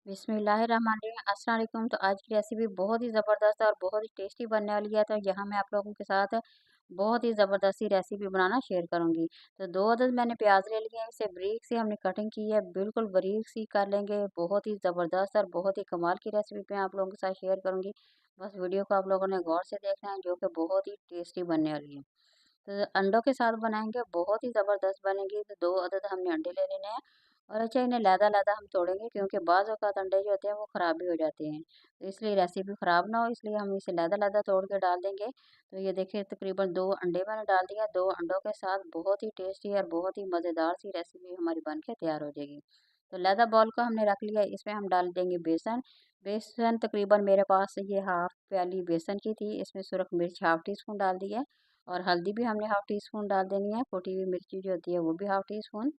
बिस्मिल्लाहिर्रहमानिर्रहीम। अस्सलाम वालेकुम। तो आज की रेसिपी बहुत ही ज़बरदस्त और बहुत ही टेस्टी बनने वाली है। तो यहाँ मैं आप लोगों के साथ बहुत ही ज़बरदस्ती रेसिपी बनाना शेयर करूँगी। तो 2 अदद मैंने प्याज ले लिए हैं, इसे बारीक से हमने कटिंग की है, बिल्कुल बारीक सी कर लेंगे। बहुत ही ज़बरदस्त और बहुत ही कमाल की रेसिपी मैं आप लोगों के साथ शेयर करूँगी। बस वीडियो को आप लोगों ने गौर से देखना है, जो कि बहुत ही टेस्टी बनने वाली है। तो अंडों के साथ बनाएंगे, बहुत ही ज़बरदस्त बनेगी। तो 2 अदद हमने अंडे ले लेने हैं और अच्छा इन्हें लहदा-लहदा हम तोड़ेंगे, क्योंकि बाज़ औक़ात अंडे जो होते हैं वो ख़राब भी हो जाते हैं। तो इसलिए रेसिपी ख़राब ना हो, इसलिए हम इसे लहदा-लहदा तोड़ के डाल देंगे। तो ये देखिए तकरीबन 2 अंडे मैंने डाल दिए। 2 अंडों के साथ बहुत ही टेस्टी और बहुत ही मज़ेदार सी रेसिपी हमारी बन के तैयार हो जाएगी। तो लहदा बाउल को हमने रख लिया, इसमें हम डाल देंगे बेसन। बेसन तकरीबन मेरे पास ये हाफ़ प्याली बेसन की थी। इसमें सुरख मिर्च हाफ़ टी स्पून डाल दी है और हल्दी भी हमने हाफ़ टी स्पून डाल देनी है। कुटी हुई मिर्ची जो होती है वो भी हाफ़ टी स्पून,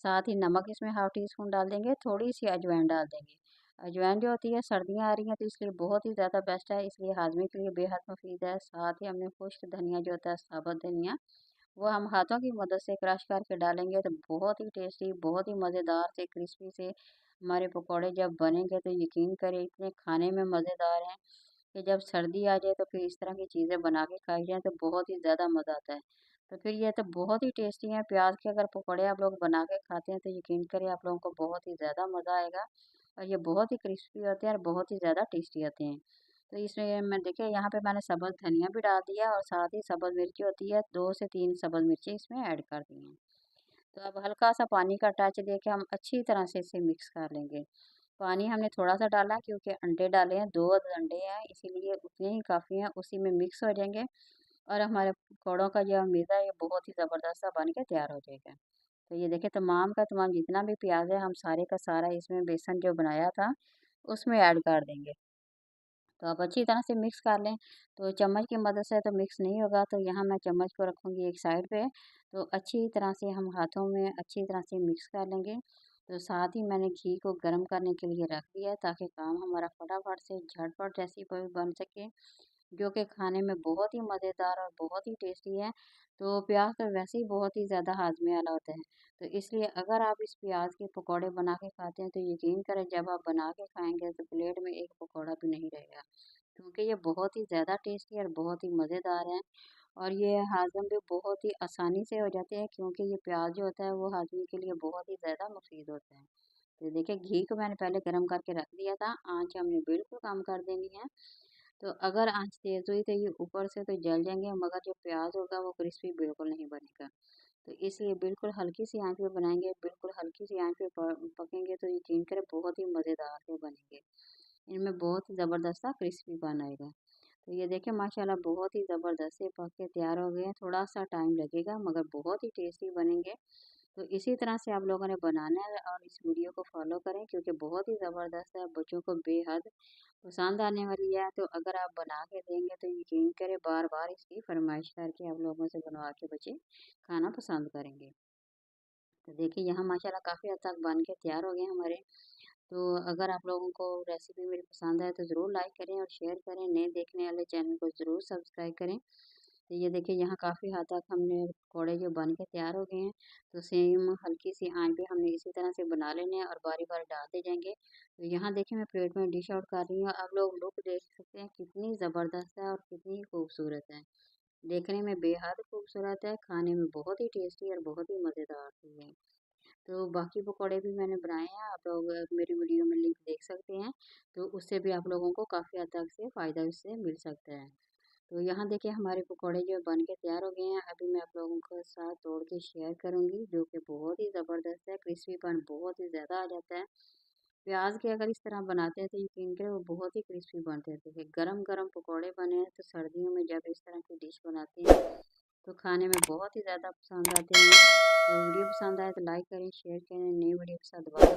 साथ ही नमक इसमें हाफ़ टी स्पून डाल देंगे। थोड़ी सी अजवाइन डाल देंगे। अजवाइन जो होती है, सर्दियाँ आ रही हैं तो इसलिए बहुत ही ज़्यादा बेस्ट है, इसलिए हाजमे के लिए बेहद मुफीद है। साथ ही हमने खुश्क धनिया जो होता है, साबुत धनिया, वो हम हाथों की मदद से क्रश करके डालेंगे तो बहुत ही टेस्टी, बहुत ही मज़ेदार से क्रिस्पी से हमारे पकौड़े जब बनेंगे तो यकीन करें इतने खाने में मज़ेदार हैं कि जब सर्दी आ जाए तो फिर इस तरह की चीज़ें बना के खाई जाएँ तो बहुत ही ज़्यादा मज़ा आता है। तो फिर ये तो बहुत ही टेस्टी हैं। प्याज के अगर पकौड़े आप लोग बना के खाते हैं तो यकीन करें आप लोगों को बहुत ही ज़्यादा मज़ा आएगा और ये बहुत ही क्रिस्पी होते हैं और बहुत ही ज़्यादा टेस्टी होते हैं। तो इसमें मैं देखिए यहाँ पे मैंने सब्ज़ धनिया भी डाल दिया और साथ ही सब्ज़ मिर्ची होती है, 2 से 3 सब्ज़ मिर्ची इसमें ऐड कर दी हैं। तो अब हल्का सा पानी का टच देके हम अच्छी तरह से इसे मिक्स कर लेंगे। पानी हमने थोड़ा-सा डाला है क्योंकि अंडे डाले हैं, 2 अंडे हैं, इसीलिए उतने ही काफ़ी हैं, उसी में मिक्स हो जाएँगे और हमारे पकौड़ों का जो मज़ा है ये बहुत ही ज़बरदस्त सा बन के तैयार हो जाएगा। तो ये देखिए तमाम का तमाम जितना भी प्याज़ है हम सारे का सारा इसमें बेसन जो बनाया था उसमें ऐड कर देंगे। तो आप अच्छी तरह से मिक्स कर लें। तो चम्मच की मदद से तो मिक्स नहीं होगा, तो यहाँ मैं चम्मच को रखूँगी एक साइड पे। तो अच्छी तरह से हम हाथों में अच्छी तरह से मिक्स कर लेंगे। तो साथ ही मैंने घी को गर्म करने के लिए रख दिया है ताकि काम हमारा फटाफट से झटपट रेसिपी बन सके, जो कि खाने में बहुत ही मज़ेदार और बहुत ही टेस्टी है। तो प्याज तो वैसे ही बहुत ही ज़्यादा हाज़मे वाला होता है। तो इसलिए अगर आप इस प्याज के पकौड़े बना के खाते हैं तो यकीन करें जब आप बना के खाएँगे तो प्लेट में एक पकौड़ा भी नहीं रहेगा। क्योंकि ये बहुत ही ज़्यादा टेस्टी और बहुत ही मज़ेदार है और ये हाज़म भी बहुत ही आसानी से हो जाते हैं, क्योंकि ये प्याज जो होता है वो हाज़मे के लिए बहुत ही ज़्यादा मुफ़ीद होता है। तो देखिए घी को मैंने पहले गरम करके रख दिया था, आँच हमने बिल्कुल कम कर देनी है। तो अगर आँच तेज़ हुई तो ये ऊपर से तो जल जाएँगे, मगर जो प्याज होगा वो क्रिस्पी बिल्कुल नहीं बनेगा। तो इसलिए बिल्कुल हल्की सी आँच पे बनाएँगे, बिल्कुल हल्की सी आँच पे प पकेंगे तो यकीन करें बहुत ही मज़ेदार से बनेंगे। इनमें बहुत ही ज़बरदस्त सा क्रिस्पीपन आएगा। तो ये देखिए माशाल्लाह बहुत ही ज़बरदस्त से पक के तैयार हो गए हैं। थोड़ा-सा टाइम लगेगा मगर बहुत ही टेस्टी बनेंगे। तो इसी तरह से आप लोगों ने बनाना है और इस वीडियो को फ़ॉलो करें, क्योंकि बहुत ही ज़बरदस्त है, बच्चों को बेहद पसंद आने वाली है। तो अगर आप बना के देंगे तो यकीन करें बार-बार इसकी फ़रमाइश करके आप लोगों से बनवा के बच्चे खाना पसंद करेंगे। तो देखिए यहाँ माशाल्लाह काफ़ी हद तक बन के तैयार हो गए हैं हमारे। तो अगर आप लोगों को रेसिपी मेरी पसंद आए तो ज़रूर लाइक करें और शेयर करें। नए देखने वाले चैनल को ज़रूर सब्सक्राइब करें। तो ये देखिए यहाँ काफ़ी हद तक हमने पकौड़े जो बन के तैयार हो गए हैं। तो सेम हल्की सी आंच पे हमने इसी तरह से बना लेने हैं और बारी-बारी डालते जाएँगे। तो यहाँ देखिए मैं प्लेट में डिश आउट कर रही हूँ। आप लोग लुक देख सकते हैं कितनी ज़बरदस्त है और कितनी खूबसूरत है। देखने में बेहद खूबसूरत है, खाने में बहुत ही टेस्टी और बहुत ही मज़ेदार भी है। तो बाकी पकौड़े भी मैंने बनाए हैं, आप लोग मेरी वीडियो में लिंक देख सकते हैं। तो उससे भी आप लोगों को काफ़ी हद तक से फ़ायदा इससे मिल सकता है। तो यहाँ देखिए हमारे पकौड़े जो बन के तैयार हो गए हैं, अभी मैं आप लोगों के साथ तोड़ के शेयर करूँगी, जो कि बहुत ही ज़बरदस्त है, क्रिस्पीपन बहुत ही ज़्यादा आ जाता है। प्याज के अगर इस तरह बनाते हैं तो यकीन करें वो बहुत ही क्रिस्पी बनते हैं। देखिए गरम-गरम पकौड़े बने हैं तो सर्दियों में जब इस तरह की डिश बनाते हैं तो खाने में बहुत ही ज़्यादा पसंद आते हैं। तो वीडियो पसंद आए तो लाइक करें, शेयर करें। नई वीडियो के साथ दोबारा